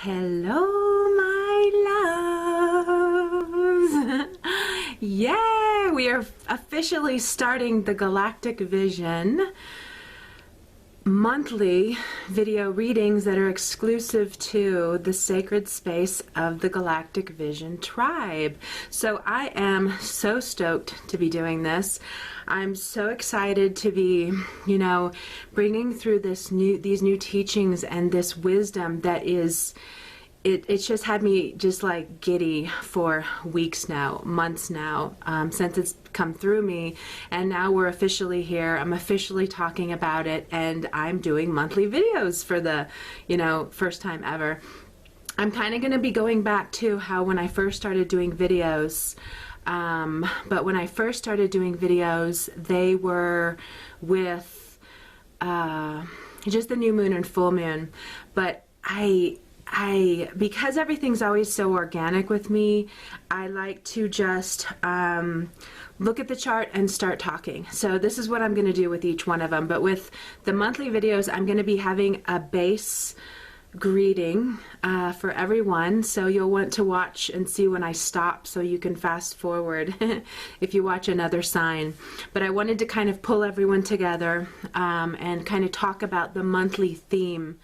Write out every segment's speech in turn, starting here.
Hello, my loves. Yeah, we are officially starting the Galactic Vision monthly video readings that are exclusive to the sacred space of the Galactic Vision tribe. So I am so stoked to be doing this. I'm so excited to be, bringing through these new teachings and this wisdom that is, it's just had me just like giddy for weeks now, months now, since it's come through me. And now we're officially here. I'm officially talking about it, and I'm doing monthly videos for the, first time ever. I'm kind of going to be going back to how when I first started doing videos, but when I first started doing videos, they were with just the new moon and full moon. But because everything's always so organic with me, I like to just look at the chart and start talking. So this is what I'm going to do with each one of them. But with the monthly videos, I'm going to be having a base greeting for everyone. So you'll want to watch and see when I stop so you can fast forward if you watch another sign. But I wanted to kind of pull everyone together and kind of talk about the monthly theme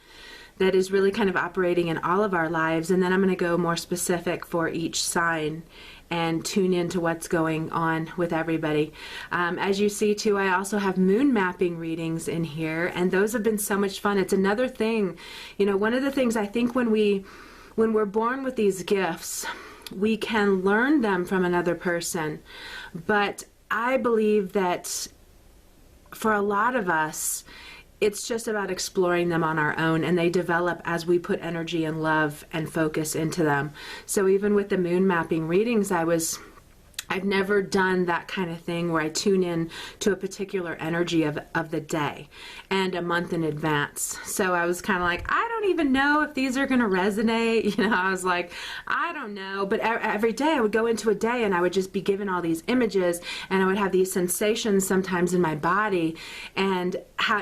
that is really kind of operating in all of our lives. And then I'm going to go more specific for each sign and tune into what's going on with everybody. As you see too, I also have moon mapping readings in here, and those have been so much fun. It's another thing, one of the things I think when we're born with these gifts, we can learn them from another person. But I believe that for a lot of us, it's just about exploring them on our own, and they develop as we put energy and love and focus into them. So even with the moon mapping readings, I've never done that kind of thing where I tune in to a particular energy of the day and a month in advance. So I was kind of like, I don't even know if these are going to resonate. I was like, I don't know. But every day I would go into a day and I would just be given all these images, and I would have these sensations sometimes in my body. And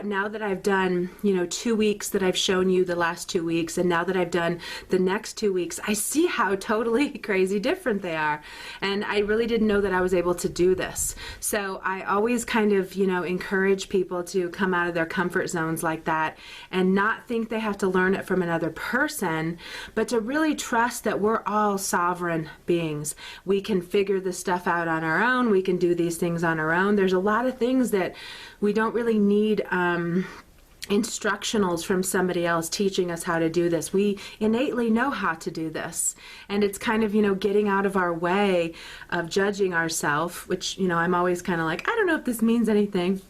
now that I've done, 2 weeks that I've shown you the last 2 weeks, and now that I've done the next 2 weeks, I see how totally crazy different they are. And I really didn't know that I was able to do this. So I always kind of, encourage people to come out of their comfort zones like that and not think they have to learn it from another person, but to really trust that we're all sovereign beings. We can figure this stuff out on our own. We can do these things on our own. There's a lot of things that we don't really need instructionals from somebody else teaching us how to do this. We innately know how to do this, and it's kind of getting out of our way of judging ourselves, which I'm always kind of like, I don't know if this means anything,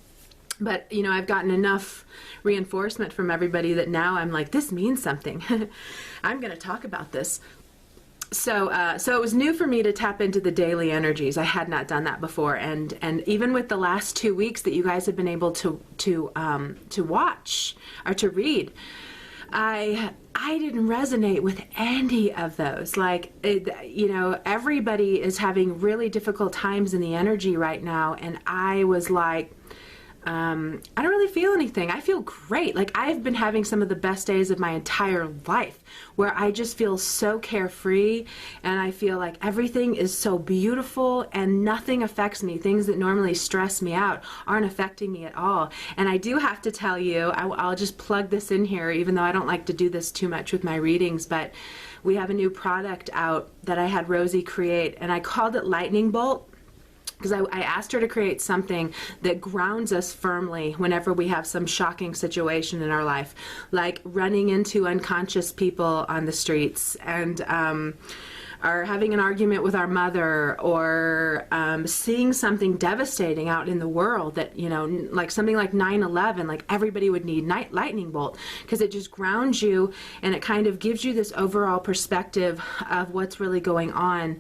but I've gotten enough reinforcement from everybody that now I'm like, this means something. I'm going to talk about this. So it was new for me to tap into the daily energies. I had not done that before, and even with the last 2 weeks that you guys have been able to watch or to read, I didn't resonate with any of those. Like, everybody is having really difficult times in the energy right now, and I was like, I don't really feel anything. I feel great. Like, I've been having some of the best days of my entire life where I just feel so carefree, and I feel like everything is so beautiful and nothing affects me. Things that normally stress me out aren't affecting me at all. And I do have to tell you, I'll just plug this in here, even though I don't like to do this too much with my readings, but we have a new product out that I had Rosie create, and I called it Lightning Bolt, because I asked her to create something that grounds us firmly whenever we have some shocking situation in our life, like running into unconscious people on the streets, and or having an argument with our mother, or seeing something devastating out in the world that, like something like 9/11, like everybody would need lightning bolt, because it just grounds you, and it kind of gives you this overall perspective of what's really going on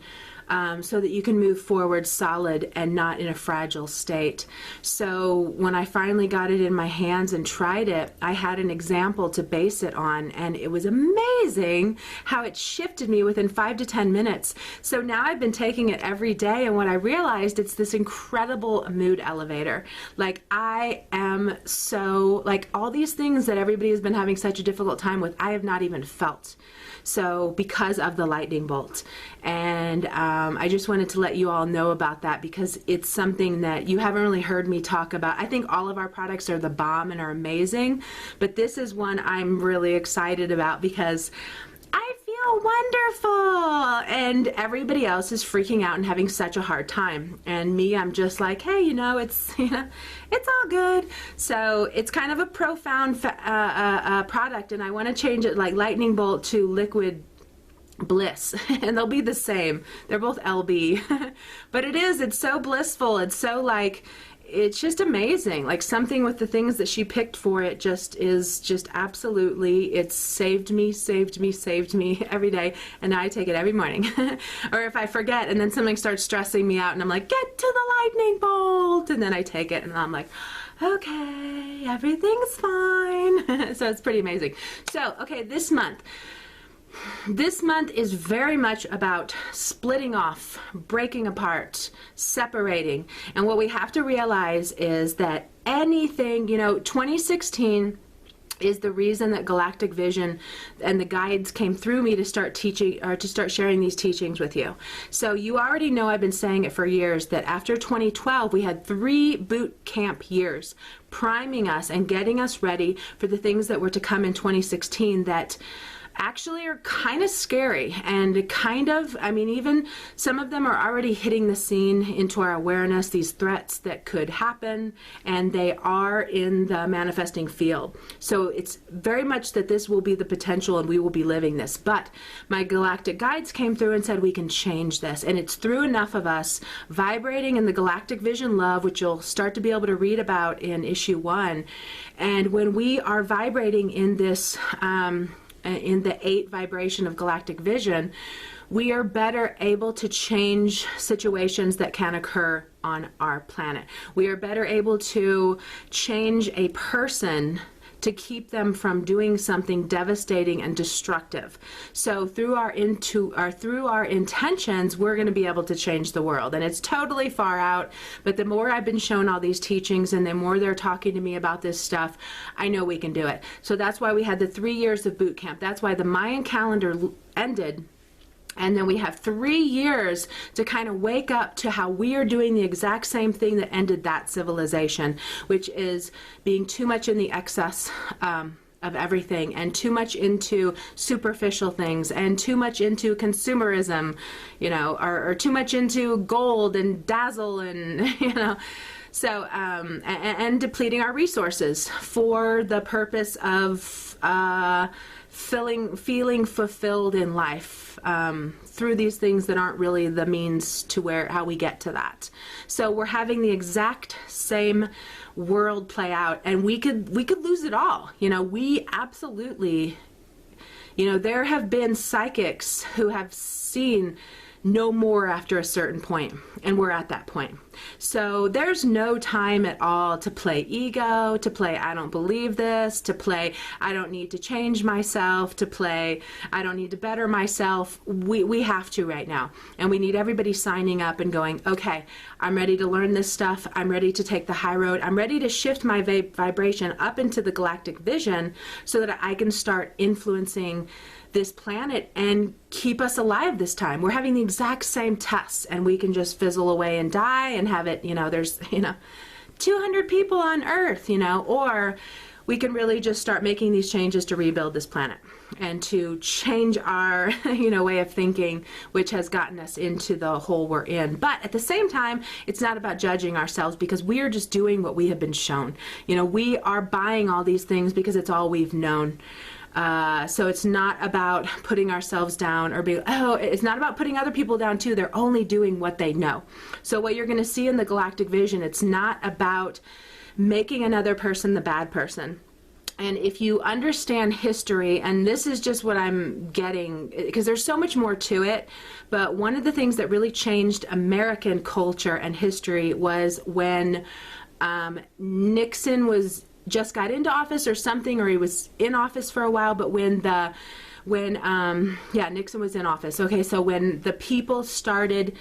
so that you can move forward solid and not in a fragile state. So when I finally got it in my hands and tried it, I had an example to base it on, and it was amazing how it shifted me within 5 to 10 minutes. So now I've been taking it every day, and what I realized, it's this incredible mood elevator. Like, I am so, like, all these things that everybody has been having such a difficult time with, I have not even felt. So because of the lightning bolt. And I just wanted to let you all know about that, because it's something that you haven't really heard me talk about. I think all of our products are the bomb and are amazing, but this is one I'm really excited about because I feel wonderful and everybody else is freaking out and having such a hard time. And me, I'm just like, hey, you know, it's it's all good. So it's kind of a profound product, and I want to change it, like lightning bolt to liquid bliss, and they'll be the same. They're both LB, but it's so blissful. It's so, like, it's just amazing. Like, something with the things that she picked for it is just absolutely, it's saved me every day, and I take it every morning. Or if I forget and then something starts stressing me out and I'm like, get to the lightning bolt, and then I take it and I'm like, okay, everything's fine. So it's pretty amazing. So, okay, this month is very much about splitting off, breaking apart, separating. And what we have to realize is that anything, 2016 is the reason that Galactic Vision and the guides came through me to start teaching, or to start sharing these teachings with you. So you already know, I've been saying it for years, that after 2012 we had 3 boot camp years priming us and getting us ready for the things that were to come in 2016 that actually are kind of scary, and kind of, I mean, even some of them are already hitting the scene into our awareness, these threats that could happen, and they are in the manifesting field. So it's very much that this will be the potential and we will be living this. But my galactic guides came through and said we can change this, and it's through enough of us vibrating in the Galactic Vision love, which you'll start to be able to read about in issue 1. And when we are vibrating in this in the 8 vibration of Galactic Vision, we are better able to change situations that can occur on our planet. We are better able to change a person to keep them from doing something devastating and destructive. So through our intentions, we're going to be able to change the world. And it's totally far out, but the more I've been shown all these teachings and the more they're talking to me about this stuff, I know we can do it. So that's why we had the 3 years of boot camp. That's why the Mayan calendar ended. And then we have 3 years to kind of wake up to how we are doing the exact same thing that ended that civilization, which is being too much in the excess of everything, and too much into superficial things, and too much into consumerism, or too much into gold and dazzle and, So, and depleting our resources for the purpose of feeling fulfilled in life through these things that aren't really the means to how we get to that. So we're having the exact same world play out, and we could lose it all. We absolutely, there have been psychics who have seen no more after a certain point, and we're at that point. So there's no time at all to play ego, to play I don't believe this, to play I don't need to change myself, to play I don't need to better myself. We have to right now, and we need everybody signing up and going, okay, I'm ready to learn this stuff, I'm ready to take the high road, I'm ready to shift my vibration up into the Galactic Vision so that I can start influencing this planet and keep us alive this time. We're having the exact same tests, and we can just fizzle away and die and have it, there's 200 people on Earth, or we can really just start making these changes to rebuild this planet and to change our way of thinking, which has gotten us into the hole we're in. But at the same time, it's not about judging ourselves, because we are just doing what we have been shown. We are buying all these things because it's all we've known. So it's not about putting ourselves down, or it's not about putting other people down too. They're only doing what they know. So what you're going to see in the Galactic Vision, it's not about making another person the bad person. And if you understand history, and this is just what I'm getting, because there's so much more to it, but one of the things that really changed American culture and history was when Nixon was just got into office or something, or he was in office for a while, but yeah, Nixon was in office. Okay, so when the people started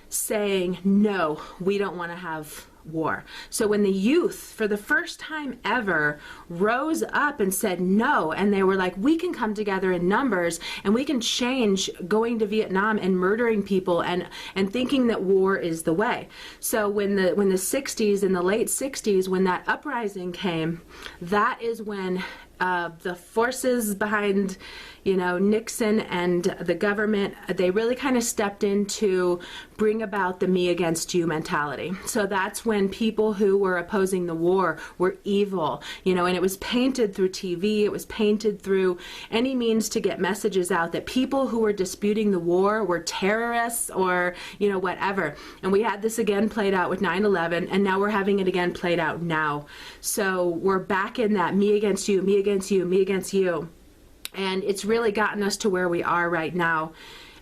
saying, no, we don't want to have war. So when the youth, for the first time ever, rose up and said no, and they were like, we can come together in numbers and we can change going to Vietnam and murdering people and thinking that war is the way. So when the 60s, in the late 60s, when that uprising came, that is when the forces behind, you know, Nixon and the government, they really kind of stepped in to bring about the me against you mentality. So that's when people who were opposing the war were evil, you know, and it was painted through TV, it was painted through any means to get messages out that people who were disputing the war were terrorists or, you know, whatever. And we had this again played out with 9/11, and now we're having it again played out now. So we're back in that me against you, me against you, me against you. And it's really gotten us to where we are right now,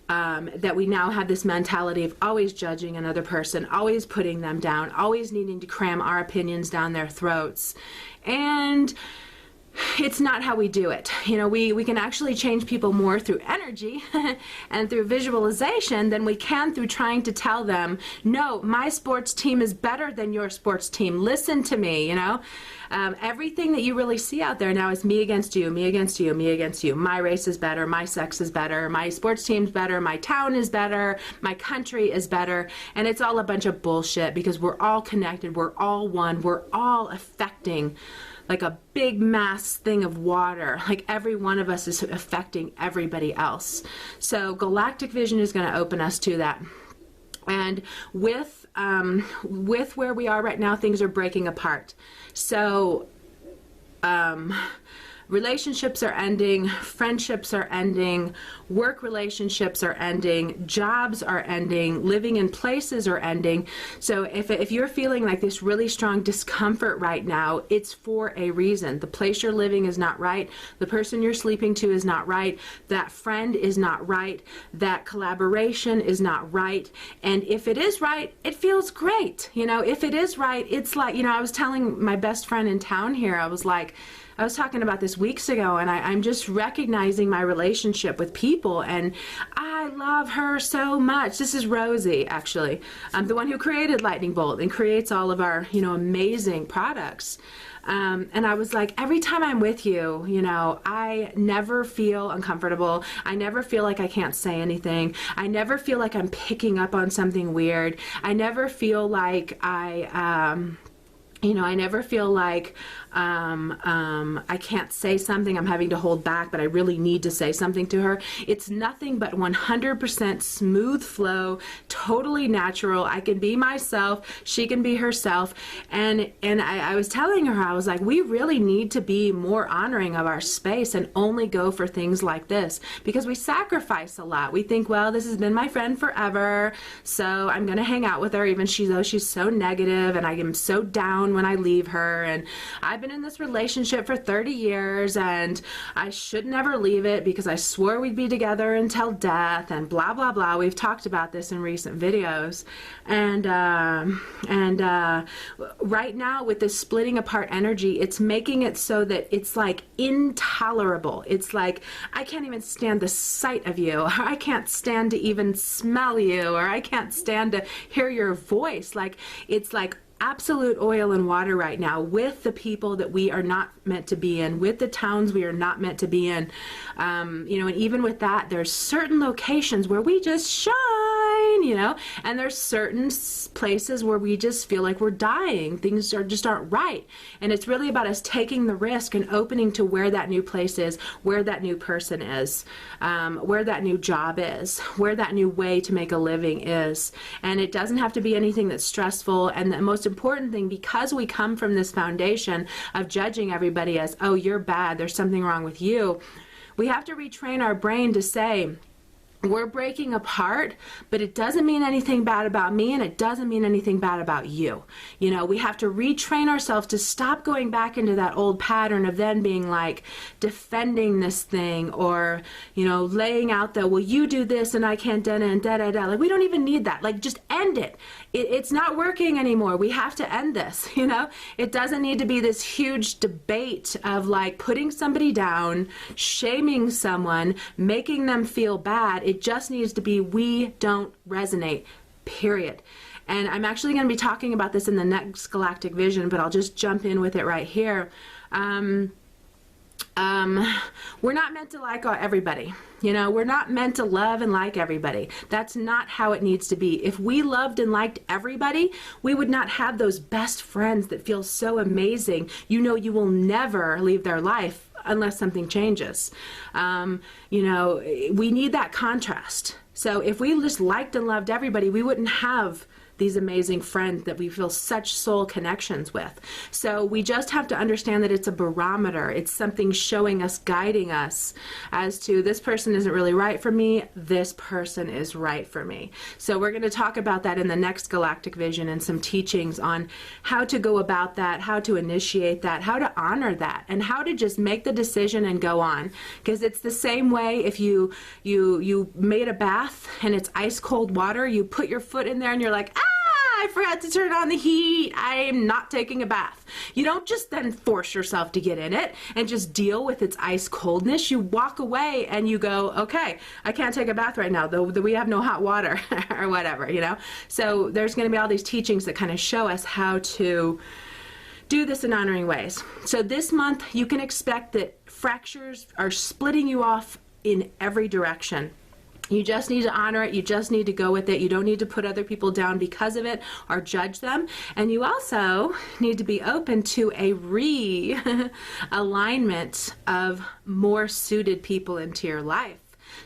that we now have this mentality of always judging another person, always putting them down, always needing to cram our opinions down their throats. And it's not how we do it. You know, we can actually change people more through energy and through visualization than we can through trying to tell them, no, my sports team is better than your sports team. Listen to me, you know. Everything that you really see out there now is me against you, me against you, me against you. My race is better, my sex is better, my sports team's better, my town is better, my country is better. And it's all a bunch of bullshit because we're all connected, we're all one, we're all affecting like a big mass thing of water. Like every one of us is affecting everybody else. So Galactic Vision is going to open us to that. And with where we are right now, things are breaking apart. So relationships are ending, friendships are ending, work relationships are ending, jobs are ending, living in places are ending. So if you're feeling like this really strong discomfort right now, it's for a reason. The place you're living is not right. The person you're sleeping to is not right. That friend is not right. That collaboration is not right. And if it is right, it feels great. You know, if it is right, it's like, you know, I was telling my best friend in town here, I was talking about this weeks ago, and I'm just recognizing my relationship with people, and I love her so much. This is Rosie, actually. I'm the one who created Lightning Bolt and creates all of our, you know, amazing products. And I was like, every time I'm with you, you know, I never feel uncomfortable. I never feel like I can't say anything. I never feel like I'm picking up on something weird. I never feel like you know, I never feel like I can't say something, I'm having to hold back, but I really need to say something to her. It's nothing but 100% smooth flow, totally natural. I can be myself, she can be herself. And I was telling her, I was like, we really need to be more honoring of our space and only go for things like this, because we sacrifice a lot. We think, well, this has been my friend forever, so I'm gonna hang out with her even though she's so negative, and I am so down when I leave her, and I've been in this relationship for 30 years and I should never leave it because I swore we'd be together until death, and blah blah blah. We've talked about this in recent videos, and right now with this splitting apart energy, it's making it so that it's like intolerable. It's like, I can't even stand the sight of you, or I can't stand to even smell you, or I can't stand to hear your voice. Like, it's like absolute oil and water right now with the people that we are not meant to be in, with the towns we are not meant to be in. You know, and even with that, there's certain locations where we just shine, you know, and there's certain places where we just feel like we're dying. Things just aren't right. And it's really about us taking the risk and opening to where that new place is, where that new person is, where that new job is, where that new way to make a living is. And it doesn't have to be anything that's stressful. And the most important thing, because we come from this foundation of judging everybody as, oh, you're bad, there's something wrong with you, we have to retrain our brain to say, we're breaking apart, but it doesn't mean anything bad about me, and it doesn't mean anything bad about you. You know, we have to retrain ourselves to stop going back into that old pattern of then being like defending this thing, or, you know, laying out the, well, you do this and I can't, and da-da-da. Like, we don't even need that. Like, just end it. It's not working anymore. We have to end this, you know? It doesn't need to be this huge debate of like putting somebody down, shaming someone, making them feel bad. It just needs to be, we don't resonate, period. And I'm actually going to be talking about this in the next Galactic Vision, but I'll just jump in with it right here. We're not meant to like everybody. You know, we're not meant to love and like everybody. That's not how it needs to be. If we loved and liked everybody, we would not have those best friends that feel so amazing. You know, you will never leave their life unless something changes. You know, we need that contrast. So if we just liked and loved everybody, we wouldn't have these amazing friends that we feel such soul connections with. So we just have to understand that it's a barometer. It's something showing us, guiding us as to, this person isn't really right for me, this person is right for me. So we're going to talk about that in the next Galactic Vision, and some teachings on how to go about that, how to initiate that, how to honor that, and how to just make the decision and go on. Because it's the same way if you made a bath and it's ice cold water, you put your foot in there and you're like, ah, I forgot to turn on the heat, I am not taking a bath. You don't just then force yourself to get in it and just deal with its ice coldness. You walk away and you go, okay, I can't take a bath right now, though we have no hot water or whatever, you know. So there's going to be all these teachings that kind of show us how to do this in honoring ways. So this month you can expect that fractures are splitting you off in every direction. You just need to honor it. You just need to go with it. You don't need to put other people down because of it or judge them. And you also need to be open to a realignment of more suited people into your life.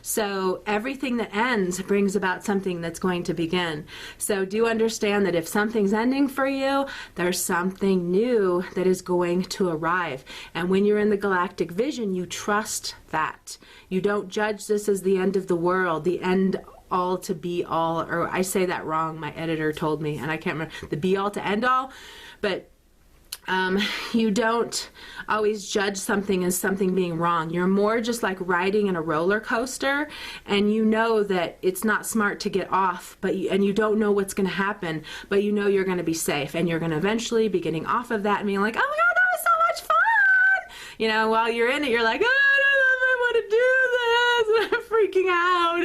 So everything that ends brings about something that's going to begin. So do understand that if something's ending for you, there's something new that is going to arrive. And when you're in the Galactic Vision, you trust that. You don't judge this as the end of the world, the end all to be all, or I say that wrong, my editor told me, and I can't remember, the be all to end all, but you don't always judge something as something being wrong. You're more just like riding in a roller coaster, and you know that it's not smart to get off, and you don't know what's going to happen, but you know you're going to be safe, and you're going to eventually be getting off of that and being like, oh my God, that was so much fun! You know, while you're in it, you're like, oh, I want to do this, and I'm freaking out,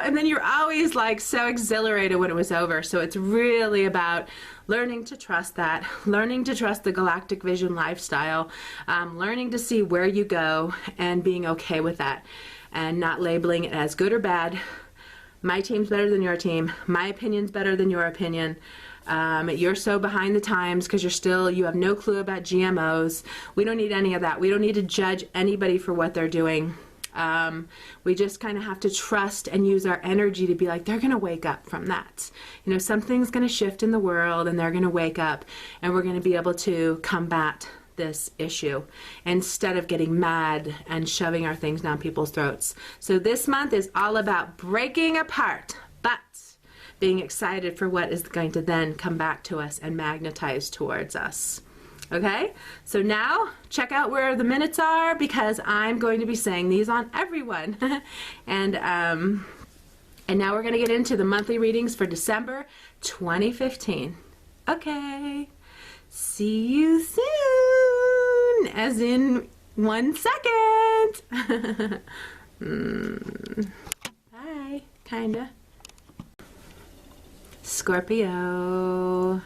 and then you're always like so exhilarated when it was over. So it's really about learning to trust that, learning to trust the Galactic Vision lifestyle, learning to see where you go and being okay with that, and not labeling it as good or bad. My team's better than your team. My opinion's better than your opinion. You're so behind the times because you have no clue about GMOs. We don't need any of that. We don't need to judge anybody for what they're doing. We just kind of have to trust and use our energy to be like, they're going to wake up from that. You know, something's going to shift in the world, and they're going to wake up, and we're going to be able to combat this issue instead of getting mad and shoving our things down people's throats. So this month is all about breaking apart, but being excited for what is going to then come back to us and magnetize towards us. Okay, so now check out where the minutes are, because I'm going to be saying these on everyone. and now we're going to get into the monthly readings for December 2015. Okay, see you soon, as in 1 second. Bye, kinda. Scorpio.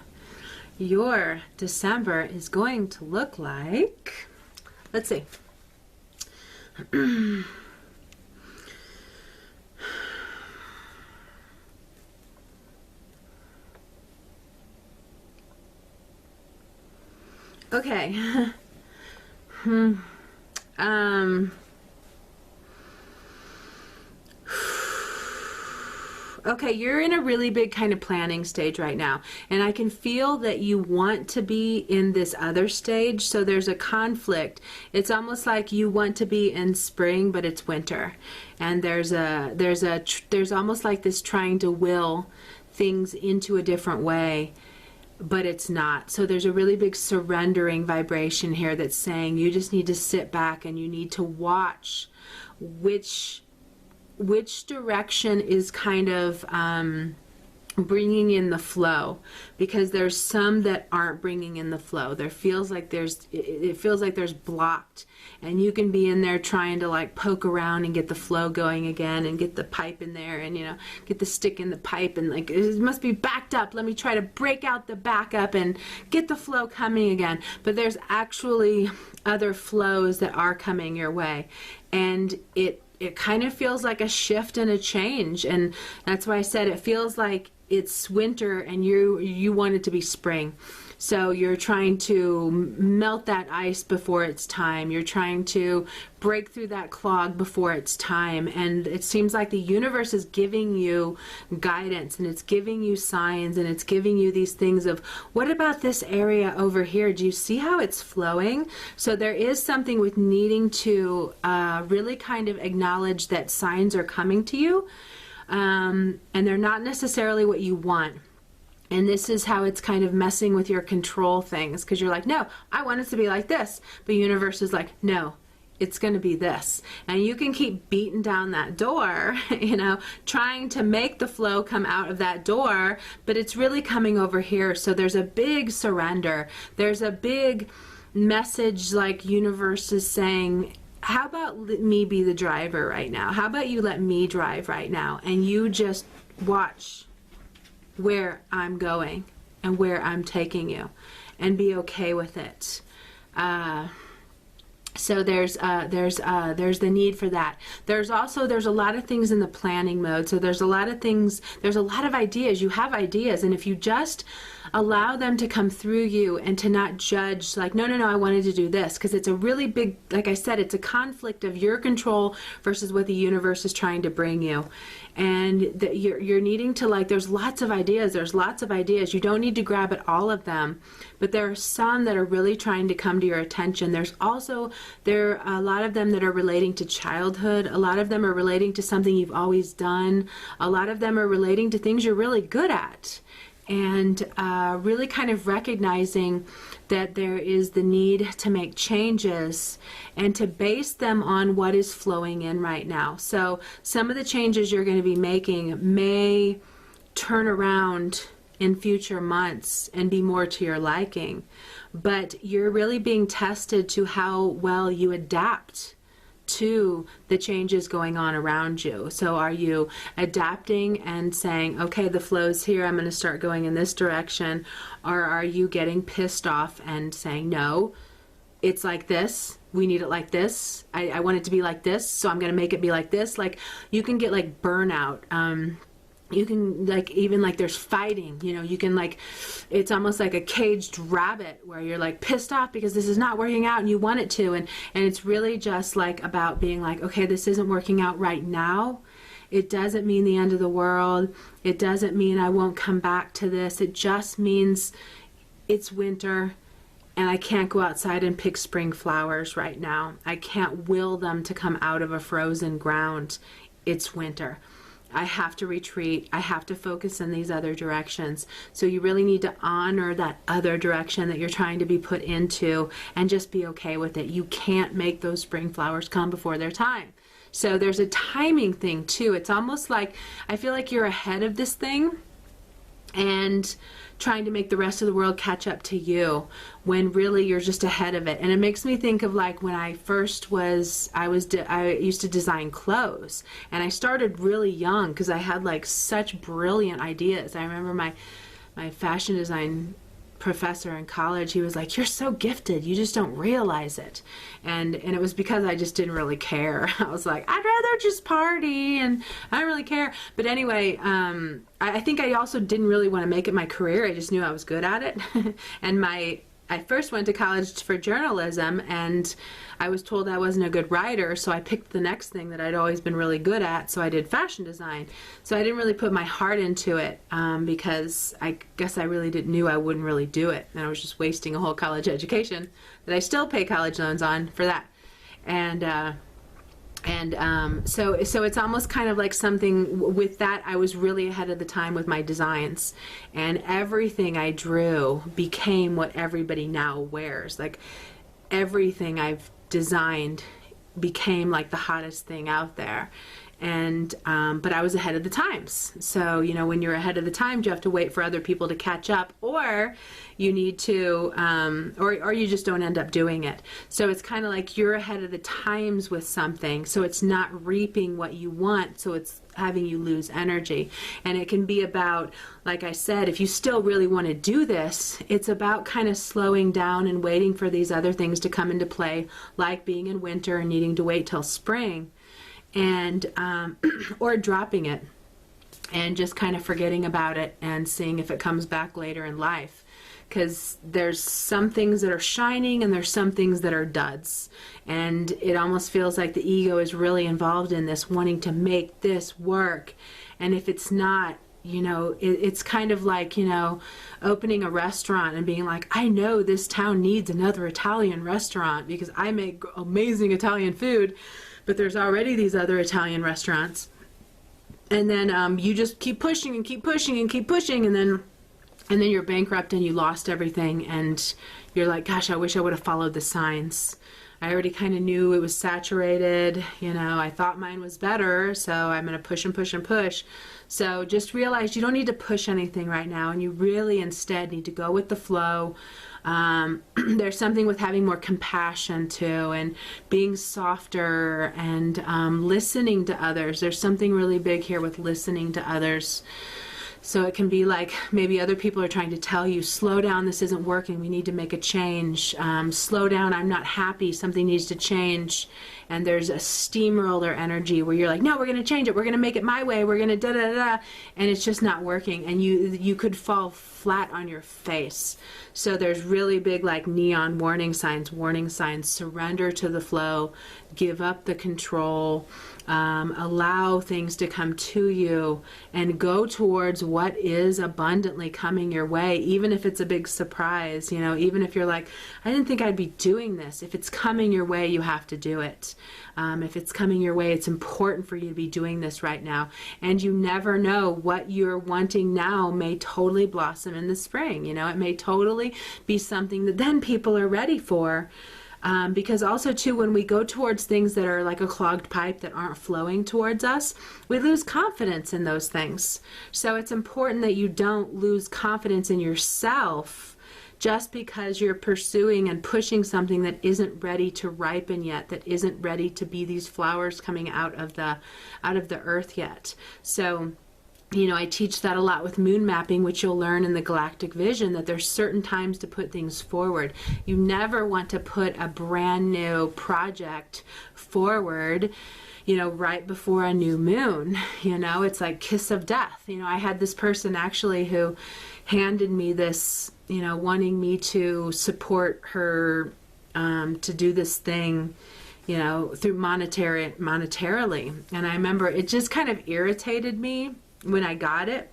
Your December is going to look like, let's see. Okay. Okay, you're in a really big kind of planning stage right now, and I can feel that you want to be in this other stage, so there's a conflict. It's almost like you want to be in spring, but it's winter, and there's almost like this trying to will things into a different way, but it's not. So there's a really big surrendering vibration here that's saying you just need to sit back and you need to watch which direction is kind of bringing in the flow, because there's some that aren't bringing in the flow. There feels like it feels like there's blocked, and you can be in there trying to like poke around and get the flow going again and get the pipe in there and, you know, get the stick in the pipe and like it must be backed up. Let me try to break out the backup and get the flow coming again. But there's actually other flows that are coming your way, and it kind of feels like a shift and a change, and that's why I said it feels like it's winter and you want it to be spring. So you're trying to melt that ice before it's time. You're trying to break through that clog before it's time. And it seems like the universe is giving you guidance, and it's giving you signs, and it's giving you these things of, what about this area over here? Do you see how it's flowing? So there is something with needing to really kind of acknowledge that signs are coming to you, and they're not necessarily what you want. And this is how it's kind of messing with your control things, because you're like, no, I want it to be like this. But universe is like, no, it's going to be this. And you can keep beating down that door, you know, trying to make the flow come out of that door, but it's really coming over here. So there's a big surrender. There's a big message, like universe is saying, how about me be the driver right now? How about you let me drive right now? And you just watch where I'm going and where I'm taking you, and be okay with it. So there's the need for that. There's a lot of things in the planning mode. So there's a lot of things, there's a lot of ideas. You have ideas, and if you just allow them to come through you and to not judge, like, no, I wanted to do this, because it's a really big, like I said, it's a conflict of your control versus what the universe is trying to bring you. And that you're needing to, like, there's lots of ideas. You don't need to grab at all of them, but there are some that are really trying to come to your attention. There are a lot of them that are relating to childhood. A lot of them are relating to something you've always done. A lot of them are relating to things you're really good at. And really kind of recognizing that there is the need to make changes and to base them on what is flowing in right now. So some of the changes you're going to be making may turn around in future months and be more to your liking, but you're really being tested to how well you adapt to the changes going on around you. So are you adapting and saying, okay, the flow's here, I'm going to start going in this direction? Or are you getting pissed off and saying, no, it's like this, we need it like this, I want it to be like this, so I'm going to make it be like this? Like, you can get like burnout. You can, like, even like there's fighting, you know, you can, like, it's almost like a caged rabbit where you're like pissed off because this is not working out and you want it to, and it's really just like about being like, okay, this isn't working out right now. It doesn't mean the end of the world. It doesn't mean I won't come back to this. It just means it's winter and I can't go outside and pick spring flowers right now. I can't will them to come out of a frozen ground. It's winter. I have to retreat. I have to focus in these other directions. So you really need to honor that other direction that you're trying to be put into and just be okay with it. You can't make those spring flowers come before their time. So there's a timing thing too. It's almost like, I feel like you're ahead of this thing and trying to make the rest of the world catch up to you when really you're just ahead of it. And it makes me think of like when I first I used to design clothes, and I started really young because I had like such brilliant ideas. I remember my fashion design professor in college, he was like, you're so gifted, you just don't realize it. And it was because I just didn't really care. I was like, I'd rather just party and I don't really care. But anyway, I think I also didn't really want to make it my career. I just knew I was good at it. And I first went to college for journalism, and I was told I wasn't a good writer, so I picked the next thing that I'd always been really good at, so I did fashion design. So I didn't really put my heart into it, because I guess I really knew I wouldn't really do it, and I was just wasting a whole college education that I still pay college loans on for that. So it's almost kind of like something with that. I was really ahead of the time with my designs, and everything I drew became what everybody now wears. Like everything I've designed became like the hottest thing out there. And but I was ahead of the times. So, you know, when you're ahead of the times, you have to wait for other people to catch up, or you need to, or you just don't end up doing it. So it's kind of like you're ahead of the times with something, so it's not reaping what you want, so it's having you lose energy. And it can be about, like I said, if you still really want to do this, it's about kind of slowing down and waiting for these other things to come into play, like being in winter and needing to wait till spring. And or dropping it and just kind of forgetting about it and seeing if it comes back later in life, because there's some things that are shining and there's some things that are duds, and it almost feels like the ego is really involved in this, wanting to make this work. And if it's not, you know, it's kind of like, you know, opening a restaurant and being like, I know this town needs another Italian restaurant because I make amazing Italian food, but there's already these other Italian restaurants. And then you just keep pushing and keep pushing and keep pushing, and then you're bankrupt and you lost everything, and you're like, gosh, I wish I would have followed the signs. I already kind of knew it was saturated, you know, I thought mine was better, so I'm going to push and push and push. So just realize you don't need to push anything right now, and you really instead need to go with the flow. There's something with having more compassion too, and being softer, and listening to others. There's something really big here with listening to others. So it can be like maybe other people are trying to tell you, slow down, this isn't working, we need to make a change. Slow down, I'm not happy, something needs to change. And there's a steamroller energy where you're like, no, we're going to change it, we're going to make it my way, we're going to da-da-da-da, and it's just not working, and you could fall flat on your face. So there's really big like neon warning signs, surrender to the flow, give up the control, allow things to come to you, and go towards what is abundantly coming your way, even if it's a big surprise, you know, even if you're like, I didn't think I'd be doing this. If it's coming your way, you have to do it. If it's coming your way, it's important for you to be doing this right now. And you never know, what you're wanting now may totally blossom in the spring. You know, it may totally be something that then people are ready for. Because also too, when we go towards things that are like a clogged pipe that aren't flowing towards us, we lose confidence in those things. So it's important that you don't lose confidence in yourself just because you're pursuing and pushing something that isn't ready to ripen yet, that isn't ready to be these flowers coming out of the earth yet. So, you know, I teach that a lot with moon mapping, which you'll learn in the Galactic Vision, that there's certain times to put things forward. You never want to put a brand new project forward, you know, right before a new moon. You know, it's like kiss of death. You know, I had this person actually who handed me this, you know, wanting me to support her to do this thing, you know, through monetarily. And I remember it just kind of irritated me when I got it,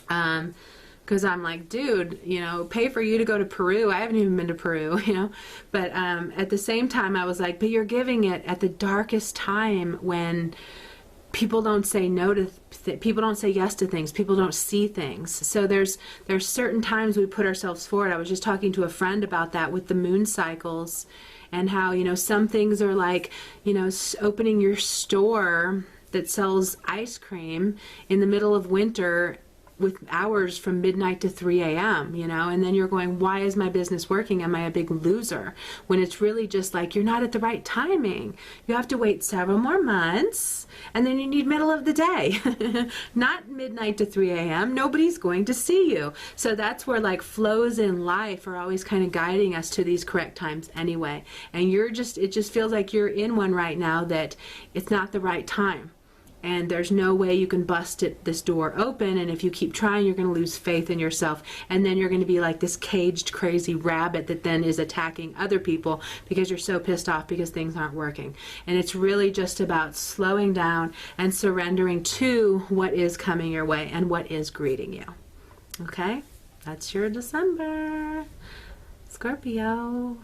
because I'm like, dude, you know, pay for you to go to Peru. I haven't even been to Peru, you know, but at the same time I was like, but you're giving it at the darkest time when people don't say no to people don't say yes to things, people don't see things. So there's certain times we put ourselves forward. I was just talking to a friend about that with the moon cycles, and how, you know, some things are like, you know, opening your store that sells ice cream in the middle of winter with hours from midnight to 3 a.m., you know, and then you're going, why is my business working? Am I a big loser? When it's really just like, you're not at the right timing. You have to wait several more months, and then you need middle of the day, not midnight to 3 a.m. Nobody's going to see you. So that's where like flows in life are always kind of guiding us to these correct times anyway. And it just feels like you're in one right now that it's not the right time. and there's no way you can bust this door open, and if you keep trying, you're going to lose faith in yourself, and then you're going to be like this caged crazy rabbit that then is attacking other people because you're so pissed off because things aren't working. And it's really just about slowing down and surrendering to what is coming your way and what is greeting you. Okay, that's your December. Scorpio.